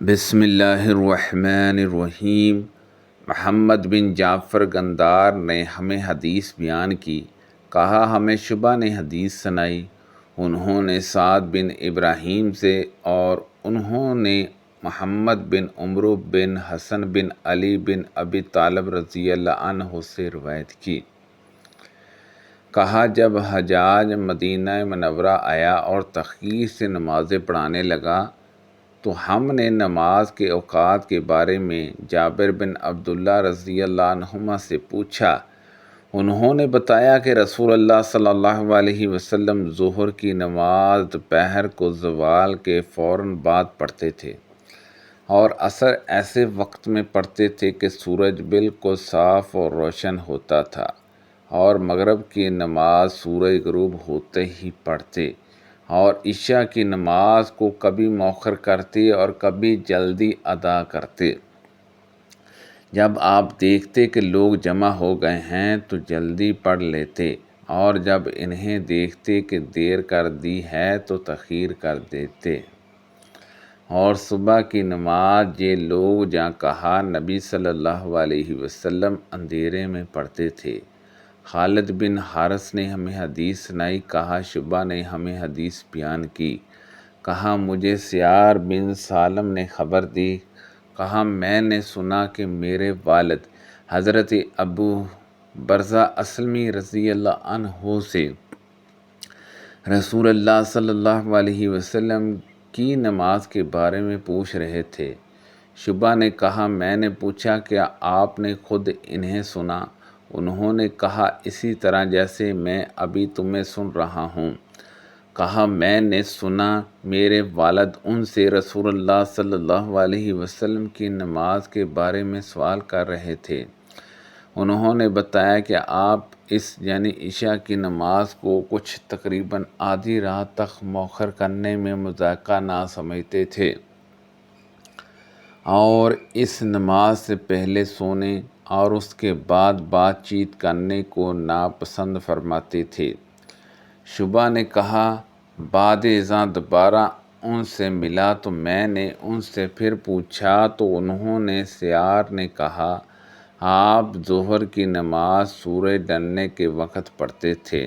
بسم اللہ الرحمن الرحیم۔ محمد بن جعفر گندار نے ہمیں حدیث بیان کی، کہا ہمیں شعبہ نے حدیث سنائی، انہوں نے سعد بن ابراہیم سے اور انہوں نے محمد بن عمرو بن حسن بن علی بن ابی طالب رضی اللہ عنہ سے روایت کی۔ کہا جب حجاج مدینہ منورہ آیا اور تخیر سے نمازیں پڑھانے لگا تو ہم نے نماز کے اوقات کے بارے میں جابر بن عبداللہ رضی اللہ عنہما سے پوچھا۔ انہوں نے بتایا کہ رسول اللہ صلی اللہ علیہ وسلم ظہر کی نماز دوپہر کو زوال کے فوراً بعد پڑھتے تھے، اور عصر ایسے وقت میں پڑھتے تھے کہ سورج بالکل صاف اور روشن ہوتا تھا، اور مغرب کی نماز سورج غروب ہوتے ہی پڑھتے، اور عشاء کی نماز کو کبھی مؤخر کرتے اور کبھی جلدی ادا کرتے۔ جب آپ دیکھتے کہ لوگ جمع ہو گئے ہیں تو جلدی پڑھ لیتے، اور جب انہیں دیکھتے کہ دیر کر دی ہے تو تاخیر کر دیتے۔ اور صبح کی نماز یہ لوگ جہاں کہا نبی صلی اللہ علیہ وسلم اندھیرے میں پڑھتے تھے۔ خالد بن حارث نے ہمیں حدیث سنائی، کہا شعبہ نے ہمیں حدیث بیان کی، کہا مجھے سیار بن سالم نے خبر دی، کہا میں نے سنا کہ میرے والد حضرت ابو برزہ اسلمی رضی اللہ عنہ سے رسول اللہ صلی اللہ علیہ وسلم کی نماز کے بارے میں پوچھ رہے تھے۔ شعبہ نے کہا میں نے پوچھا کیا آپ نے خود انہیں سنا؟ انہوں نے کہا اسی طرح جیسے میں ابھی تمہیں سن رہا ہوں۔ کہا میں نے سنا میرے والد ان سے رسول اللہ صلی اللہ علیہ وسلم کی نماز کے بارے میں سوال کر رہے تھے۔ انہوں نے بتایا کہ آپ اس یعنی عشاء کی نماز کو کچھ تقریباً آدھی رات تک مؤخر کرنے میں مذائقہ نہ سمجھتے تھے، اور اس نماز سے پہلے سونے اور اس کے بعد بات چیت کرنے کو ناپسند فرماتے تھے۔ شعبہ نے کہا بعد ازاں دوبارہ ان سے ملا تو میں نے ان سے پھر پوچھا تو انہوں نے سیار نے کہا آپ ظہر کی نماز سورج ڈھلنے کے وقت پڑھتے تھے،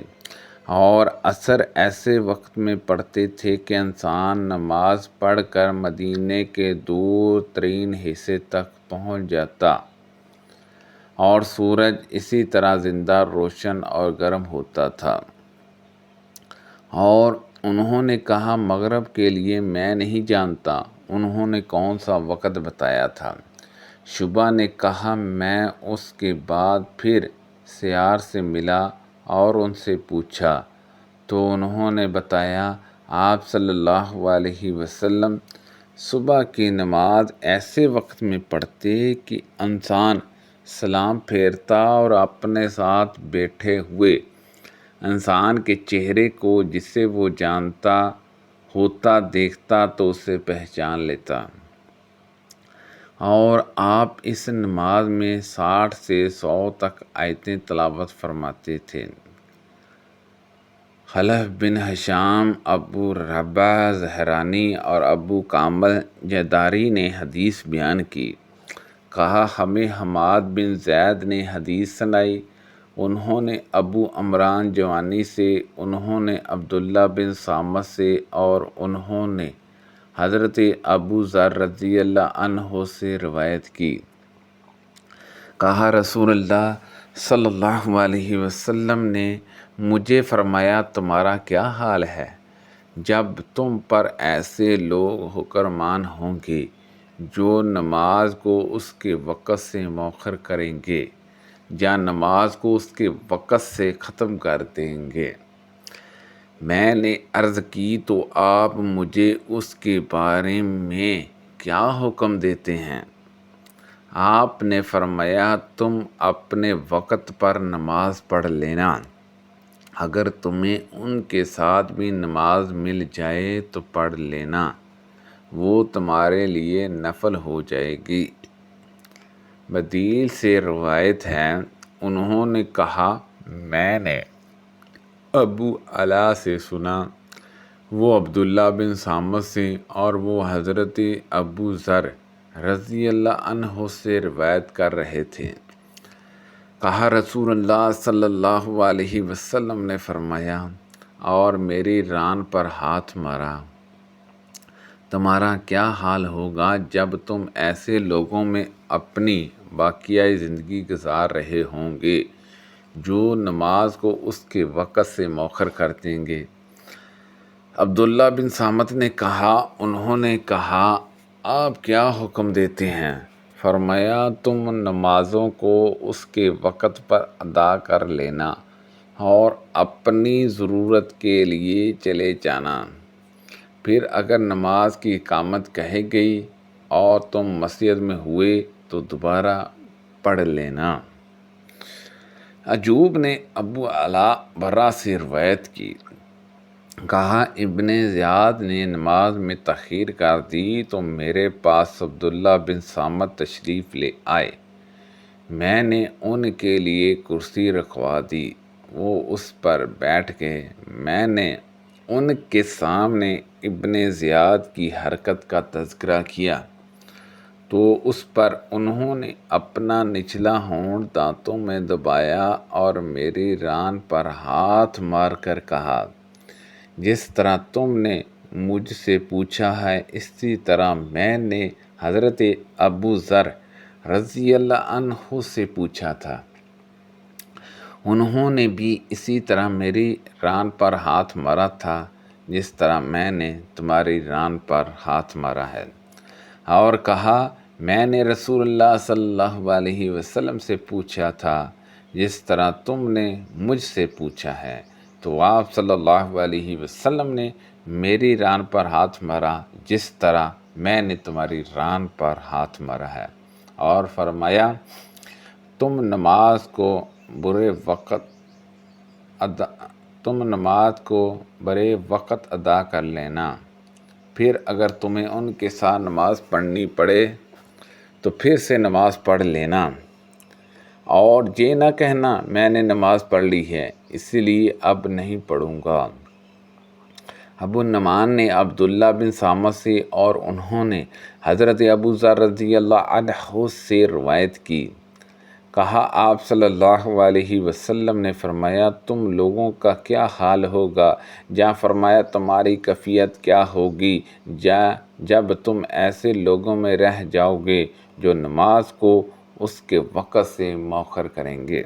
اور عصر ایسے وقت میں پڑھتے تھے کہ انسان نماز پڑھ کر مدینے کے دور ترین حصے تک پہنچ جاتا، اور سورج اسی طرح زندہ روشن اور گرم ہوتا تھا۔ اور انہوں نے کہا مغرب کے لیے میں نہیں جانتا، انہوں نے کون سا وقت بتایا تھا؟ شعبہ نے کہا میں اس کے بعد پھر سیار سے ملا اور ان سے پوچھا تو انہوں نے بتایا آپ صلی اللہ علیہ وسلم صبح کی نماز ایسے وقت میں پڑھتے کہ انسان سلام پھیرتا اور اپنے ساتھ بیٹھے ہوئے انسان کے چہرے کو جسے وہ جانتا ہوتا دیکھتا تو اسے پہچان لیتا، اور آپ اس نماز میں 60 سے 100 تک آیتیں تلاوت فرماتے تھے۔ خلف بن ہشام، ابو رباح زہرانی اور ابو کامل جداری نے حدیث بیان کی، کہا ہمیں حماد بن زید نے حدیث سنائی، انہوں نے ابو عمران جوانی سے، انہوں نے عبداللہ بن سامت سے، اور انہوں نے حضرت ابو ذر رضی اللہ عنہ سے روایت کی، کہا رسول اللہ صلی اللہ علیہ وسلم نے مجھے فرمایا تمہارا کیا حال ہے جب تم پر ایسے لوگ حکمران ہوں گے جو نماز کو اس کے وقت سے مؤخر کریں گے یا نماز کو اس کے وقت سے ختم کر دیں گے۔ میں نے عرض کی تو آپ مجھے اس کے بارے میں کیا حکم دیتے ہیں؟ آپ نے فرمایا تم اپنے وقت پر نماز پڑھ لینا، اگر تمہیں ان کے ساتھ بھی نماز مل جائے تو پڑھ لینا، وہ تمہارے لیے نفل ہو جائے گی۔ بدیل سے روایت ہے، انہوں نے کہا میں نے ابو علا سے سنا، وہ عبداللہ بن صامت سے اور وہ حضرت ابو ذر رضی اللہ عنہ سے روایت کر رہے تھے۔ کہا رسول اللہ صلی اللہ علیہ وسلم نے فرمایا اور میری ران پر ہاتھ مارا، تمہارا کیا حال ہوگا جب تم ایسے لوگوں میں اپنی باقیہ زندگی گزار رہے ہوں گے جو نماز کو اس کے وقت سے مؤخر کر دیں گے۔ عبداللہ بن صامت نے کہا، انہوں نے کہا آپ کیا حکم دیتے ہیں؟ فرمایا تم نمازوں کو اس کے وقت پر ادا کر لینا اور اپنی ضرورت کے لیے چلے جانا، پھر اگر نماز کی اقامت کہی گئی اور تم مسجد میں ہوئے تو دوبارہ پڑھ لینا۔ ایوب نے ابو اعلیٰ برا سے روایت کی، کہا ابن زیاد نے نماز میں تاخیر کر دی تو میرے پاس عبداللہ بن صامت تشریف لے آئے، میں نے ان کے لیے کرسی رکھوا دی، وہ اس پر بیٹھ گئے، میں نے ان کے سامنے ابن زیاد کی حرکت کا تذکرہ کیا تو اس پر انہوں نے اپنا نچلا ہونٹ دانتوں میں دبایا اور میری ران پر ہاتھ مار کر کہا، جس طرح تم نے مجھ سے پوچھا ہے اسی طرح میں نے حضرت ابو ذر رضی اللہ عنہ سے پوچھا تھا، انہوں نے بھی اسی طرح میری ران پر ہاتھ مارا تھا جس طرح میں نے تمہاری ران پر ہاتھ مارا ہے، اور کہا میں نے رسول اللہ صلی اللہ علیہ وسلم سے پوچھا تھا جس طرح تم نے مجھ سے پوچھا ہے، تو آپ صلی اللہ علیہ وسلم نے میری ران پر ہاتھ مارا جس طرح میں نے تمہاری ران پر ہاتھ مارا ہے، اور فرمایا تم نماز کو برے وقت ادا کر لینا، پھر اگر تمہیں ان کے ساتھ نماز پڑھنی پڑے تو پھر سے نماز پڑھ لینا، اور یہ نہ کہنا میں نے نماز پڑھ لی ہے اسی لیے اب نہیں پڑھوں گا۔ ابو النعمان نے عبداللہ بن صامت سے اور انہوں نے حضرت ابو ذر رضی اللہ عنہ سے روایت کی، کہا آپ صلی اللہ علیہ وسلم نے فرمایا تم لوگوں کا کیا حال ہوگا، یا فرمایا تمہاری کیفیت کیا ہوگی جب تم ایسے لوگوں میں رہ جاؤ گے جو نماز کو اس کے وقت سے مؤخر کریں گے۔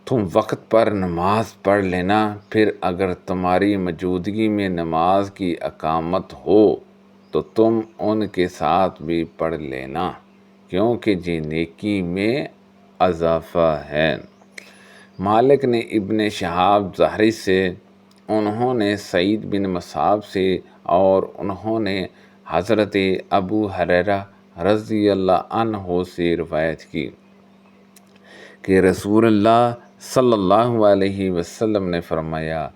تم وقت پر نماز پڑھ لینا، پھر اگر تمہاری موجودگی میں نماز کی اقامت ہو تو تم ان کے ساتھ بھی پڑھ لینا، کیونکہ یہ نیکی میں اضافہ ہے۔ مالک نے ابن شہاب زہری سے، انہوں نے سعید بن مصعب سے اور انہوں نے حضرت ابو ہریرہ رضی اللہ عنہ سے روایت کی کہ رسول اللہ صلی اللہ علیہ وسلم نے فرمایا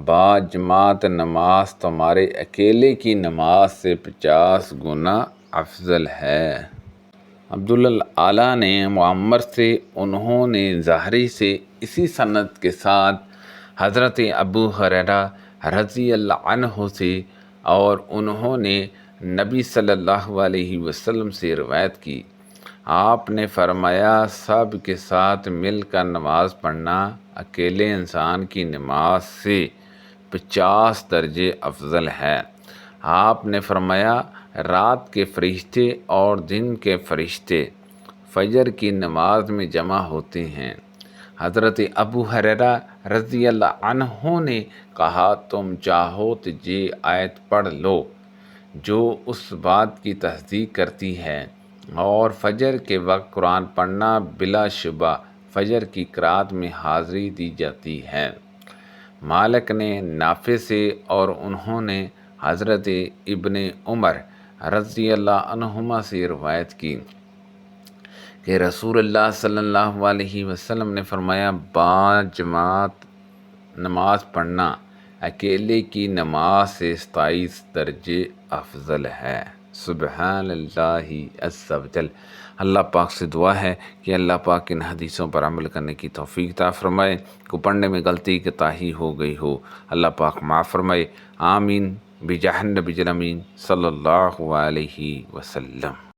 با جماعت نماز تمہارے اکیلے کی نماز سے 50 گنا افضل ہے۔ عبداللہ نے معمر سے، انہوں نے زہری سے اسی سند کے ساتھ حضرت ابو ہریرہ رضی اللہ عنہ سے اور انہوں نے نبی صلی اللہ علیہ وسلم سے روایت کی، آپ نے فرمایا سب کے ساتھ مل کر نماز پڑھنا اکیلے انسان کی نماز سے 50 درجے افضل ہے۔ آپ نے فرمایا رات کے فرشتے اور دن کے فرشتے فجر کی نماز میں جمع ہوتے ہیں۔ حضرت ابو ہریرہ رضی اللہ عنہ نے کہا تم چاہو تو یہ آیت پڑھ لو جو اس بات کی تصدیق کرتی ہے، اور فجر کے وقت قرآن پڑھنا بلا شبہ فجر کی قرات میں حاضری دی جاتی ہے۔ مالک نے نافع سے اور انہوں نے حضرت ابن عمر رضی اللہ عنہما سے روایت کی کہ رسول اللہ صلی اللہ علیہ وسلم نے فرمایا با جماعت نماز پڑھنا اکیلے کی نماز سے 27 درجے افضل ہے۔ سبحان اللہ عز وجل۔ اللہ پاک سے دعا ہے کہ اللہ پاک ان حدیثوں پر عمل کرنے کی توفیق عطا فرمائے۔ کو پڑھنے میں غلطی کوتاہی ہو گئی ہو اللہ پاک معاف فرمائے، آمین بجاہ النبی الامین صلی اللہ علیہ وسلم۔